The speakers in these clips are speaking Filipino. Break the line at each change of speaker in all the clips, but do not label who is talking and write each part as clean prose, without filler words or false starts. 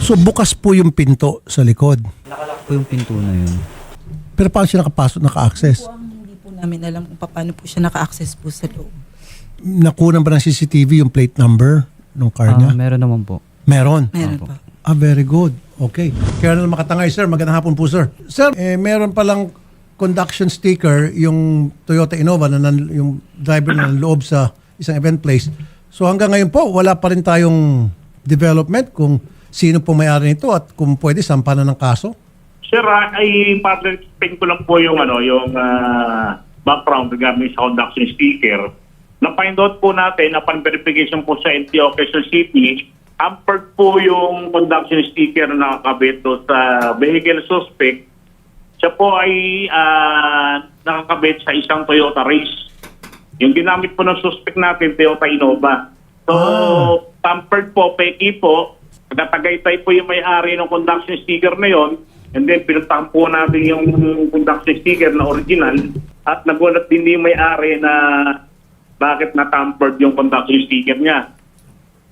So bukas po yung pinto sa likod.
Nakalak po yung pinto na yun.
Pero paano siya nakapasok, naka-access?
Po ang hindi po namin alam kung paano po siya naka-access po sa loob.
Nakunan ba ng CCTV yung plate number ng car niya?
Meron naman po.
Meron.
Meron
Opo.
po.
Very good. Okay. Colonel Makatangay, sir. Magandang hapon po, sir. Sir, meron palang conduction sticker yung Toyota Innova na yung driver na loob sa isang event place. So hanggang ngayon po, wala pa rin tayong development kung sino po may-ari nito at kung pwede sampanan ng kaso.
Sir, ay partner ko lang po yung background regarding sa conduction sticker. Na-find out po natin, upon verification po sa NTO Quezon City, hampered po yung conduction sticker na nakakabit do sa vehicle suspect. Siya po ay nakakabit sa isang Toyota Race. Yung ginamit po ng suspect natin, Toyota Innova. So, tampered po, peki po, nagtagaytay po yung may-ari ng conduction sticker na yon, and then pinuntahan po natin yung conduction sticker na original at nagulat din yung may-ari na bakit na-tampered yung conduction sticker niya.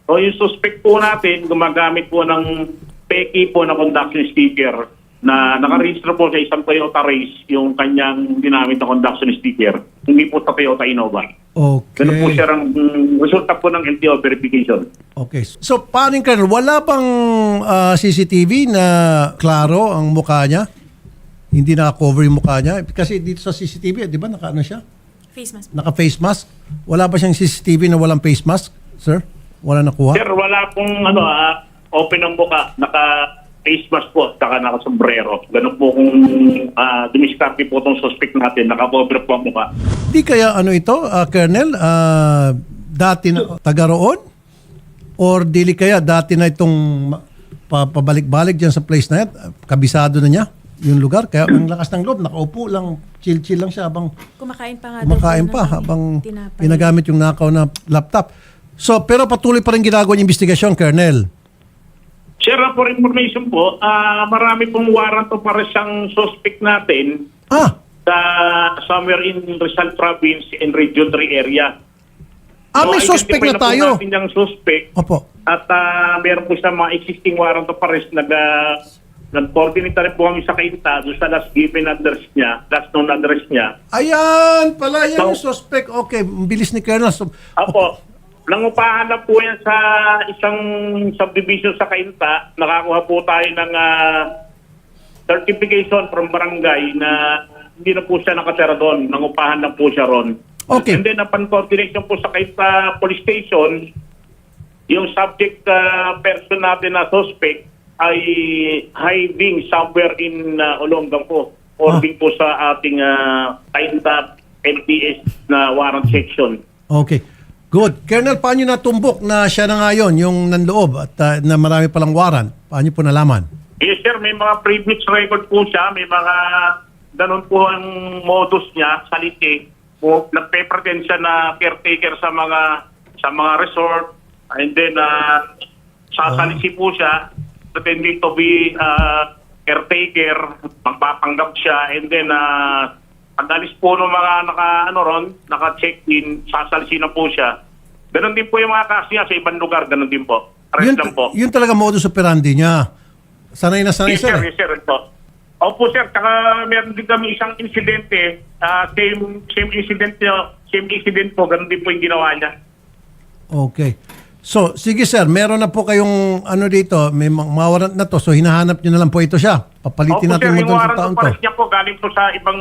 So yung suspect po natin, gumagamit po ng peki po na conduction sticker na nakarehistro po sa isang Toyota Race yung kanyang ginamit na conduction sticker. Hindi po sa Toyota Innova.
Okay.
Ganun po siya ang resulta po ng LTO verification.
Okay. So, paano yung Colonel? Wala bang CCTV na klaro ang mukha niya? Hindi naka-cover yung mukha niya? Kasi dito sa CCTV, di ba, naka-ano siya?
Face mask.
Naka-face mask? Wala ba siyang CCTV na walang face mask, sir? Wala nakuha?
Sir, wala pong open ang buka, naka-face mask po, saka naka-sombrero. Ganun po kung dumiskarte po itong suspect natin, naka-cover po ang buka.
Di kaya ano ito, Colonel, dati na taga roon? Or dili kaya dati na itong pabalik-balik dyan sa place na yan, kabisado na niya yung lugar? Kaya ang lakas ng loob, nakaupo lang, chill-chill lang siya habang
Kumakain pa nga.
kumakain pa, habang ginagamit yung nakaw na laptop. So, pero patuloy pa rin ginagawa yung investigasyon, Colonel.
Sir, for information po, marami pong warrant of arrest ang suspect natin sa somewhere in Rizal Province in Region 3 area.
May suspect na tayo.
Po natin yung suspect.
Opo.
At meron po sa mga existing warrant of arrest nag-coordinate rin po kami sa Kainta doon sa last given address niya, last known address niya.
Ayan, pala yan yung suspect. Okay, bilis ni Colonel. So,
Apo, nangupahan na po yan sa isang subdivision sa Kainta. Nakakuha po tayo ng certification from barangay na hindi na po siya nakatira doon. Nangupahan na po siya ron.
Okay.
And then upon coordination po sa Kainta Police Station, yung subject person natin na suspect ay hiding somewhere in Olongapo po. Ording po sa ating Kainta LTS na warrant section.
Okay. Good. Colonel, paano natumbok na siya na ngayon, yung nanloob at na marami palang warrant? Paano po nalaman?
Yes sir, may mga previous record po siya, may mga ganun po ang modus niya, salite. Nagpe-pretend siya na caretaker sa mga resort, and then sasalisi po siya, pretending to be caretaker, magpapanggap siya, and then pag-alis po ng mga naka-check-in, sasalisi na po siya. Ganon din po yung mga kaso niya sa ibang lugar, ganon din po. Arrest lang po.
Yun talaga modus operandi niya. Sanay na sanay,
Yes sir,
sir.
yes sir, po. Opo sir, saka meron din kami isang insidente, same incident po, ganon din po yung ginawa niya.
Okay. So, sige sir, meron na po kayong ano dito, may mga warrant na to, so hinahanap nyo na lang po ito siya. Papalitin
Opo
natin
sir,
mo
yung
doon sa
warrant
taon
of
to.
arrest niya po galing po sa ibang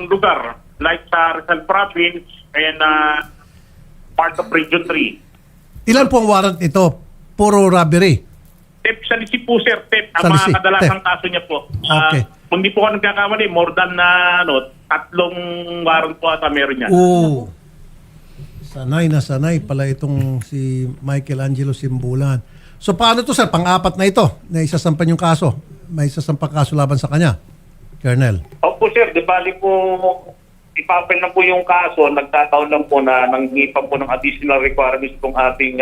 lugar, like sa Rizal Province and part of Region 3.
Ilan po ang warrant ito? Puro robbery.
TEP sa lisi po sir, TEP, ang
Salisi,
mga kadalasang
TEP.
kaso niya po.
Okay.
Kung di po ako nagkakamali, more than 3 warrant po ata meron niya.
Oo. Sanay na sanay pala itong si Michael Angelo Simbulan. So paano to sir? Pang-apat na ito na isasampan yung kaso. May isasampang kaso laban sa kanya, Colonel.
Opo sir, di bali po ipapel na po yung kaso, nagtataon lang po na nanghipan po ng additional requirements itong ating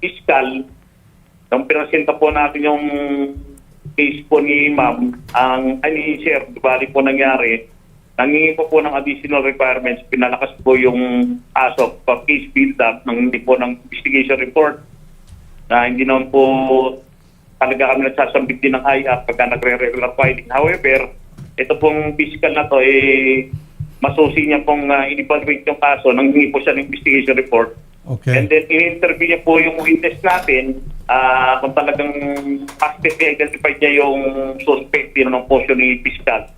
fiscal. Nung pinasenta po natin yung case po ni ma'am, ni sir, di bali po nangyari, nangingi po ng additional requirements, pinalakas po yung as of case build-up ng hindi po ng investigation report na hindi naman po talaga kami nagsasambit din ng IAP pagka nagre-regular filing. However, ito pong physical na to, masusi niya pong in-evaluate yung kaso nang hingi po siya ng investigation report.
Okay.
And then, in-interview niya po yung witness natin kung talagang aspect identified niya yung suspect ng portion ni fiscal.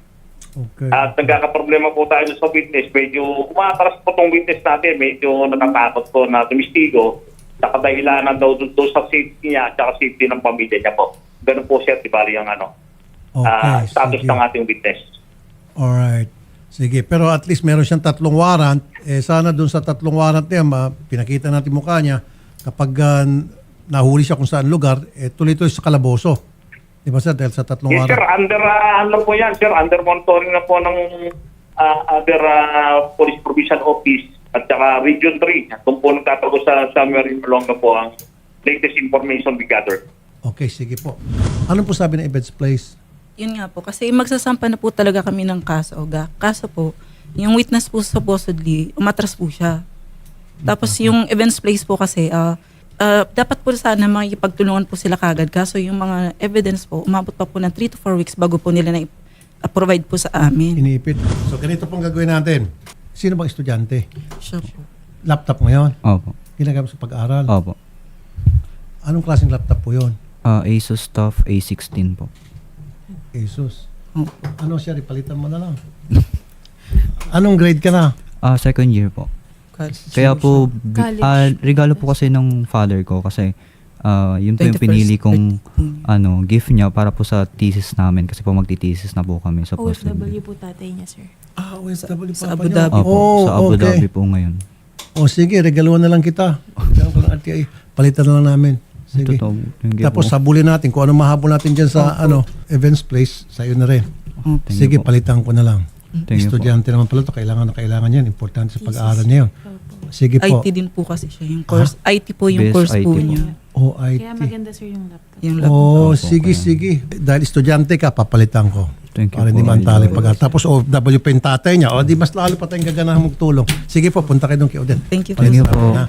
Okay.
At nagkakaproblema po tayo sa witness. Medyo umatras po itong witness natin. Medyo natatakot po na tumistigo sa kadahilanan daw doon sa safety niya at safety ng pamilya niya po. Ganun po siya, tibali yung status
sige.
ng ating witness.
Alright. Sige, pero at least meron siyang 3 warrant. Sana dun sa 3 warrant niya, pinakita natin mukha niya. Kapag nahuli siya kung saan lugar, tuloy-tuloy sa kalaboso. Di ba sir? Dahil sa 3
Yes,
warrant.
sir. Under, ano po yan, sir? Under monitoring na po ng other Police Provision Office at saka Region 3. Kung po nagtatago sa Samuel Malonga po ang latest information we gathered.
Okay, sige po. Ano po sabi ng Events Place?
Yun nga po, kasi magsasampa na po talaga kami ng kaso. Kaso po, yung witness po supposedly, umatras po siya. Tapos yung events place po kasi, dapat po sana makikipagtulungan po sila kagad. Kaso yung mga evidence po, umabot pa po ng 3 to 4 weeks bago po nila na-provide po sa amin.
Iniipit. So ganito pong gagawin natin. Sino bang estudyante?
Siya po.
Laptop ngayon?
Opo.
Ginagamit sa pag-aaral?
Opo.
Anong klaseng laptop po yun?
Asus TUF A16 po.
Asus.
Opo.
Ano siya? Palitan mo na lang. Anong grade ka na?
Second year po. Kaya po, regalo po kasi ng father ko kasi yun po yung
21st
pinili kong
birthday.
gift niya para po sa thesis namin kasi po magti-thesis na po kami sa post.
OFW po tatay niya, sir.
OFW
Sa
papa
Abu
niyo.
Dhabi.
Opo, sa Abu
okay.
Dhabi po ngayon.
O sige, regaluhan na lang kita. Regaluhan ko ng RTI. Palitan na lang namin. Sige.
Totoo, yung gift
Tapos
po.
sabulin natin kung anong mahabol natin dyan sa events place, sa'yo na rin.
Thank
Sige,
you po.
palitan ko na lang.
Thank you po.
Estudyante naman pala ito. Kailangan na kailangan yan. Importante sa pag-aaral niya yun. Sige po.
IT din po kasi siya. Yung course, IT po yung
Best
course po
IT po.
niya.
Kaya
IT.
maganda, sir, yung laptop.
Yung laptop.
Oh,
Opo,
sige,
kaya.
sige. Dahil estudyante ka, papalitan ko.
Thank you
Para
po.
hindi mantali pag Tapos OFW pa yung tatay niya. O, di mas lalo pa tayong gaganahan magtulong. Sige po, punta kayo doon kay Odette.
Thank you po.
Thank you
Palitan
po.
na.